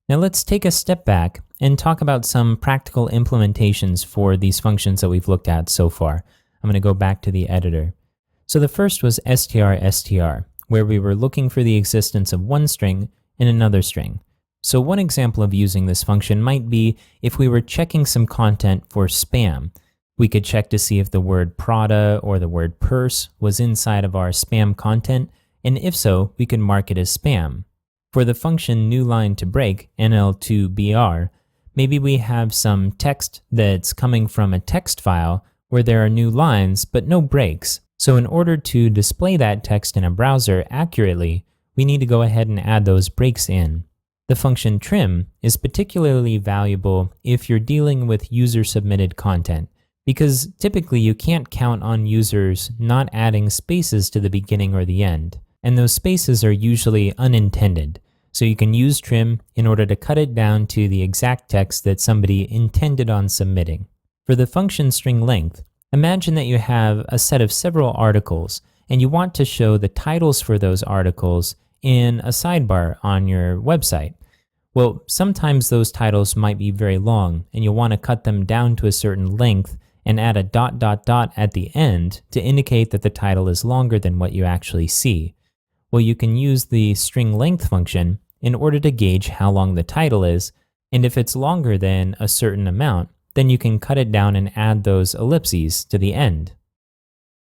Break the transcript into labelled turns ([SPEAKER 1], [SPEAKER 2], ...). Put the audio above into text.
[SPEAKER 1] Now let's take a step back and talk about some practical implementations for these functions that we've looked at so far. I'm going to go back to the editor. So the first was strstr, where we were looking for the existence of one string in another string. So one example of using this function might be if we were checking some content for spam. We could check to see if the word Prada or the word purse was inside of our spam content, and if so, we could mark it as spam. For the function newLine2break, nl2br, maybe we have some text that's coming from a text file where there are new lines but no breaks. So in order to display that text in a browser accurately, we need to go ahead and add those breaks in. The function trim is particularly valuable if you're dealing with user-submitted content, because typically you can't count on users not adding spaces to the beginning or the end, and those spaces are usually unintended. So you can use trim in order to cut it down to the exact text that somebody intended on submitting. For the function string length, imagine that you have a set of several articles and you want to show the titles for those articles in a sidebar on your website. Well, sometimes those titles might be very long and you'll want to cut them down to a certain length and add a ... at the end to indicate that the title is longer than what you actually see. Well, you can use the string length function in order to gauge how long the title is, and if it's longer than a certain amount, then you can cut it down and add those ellipses to the end.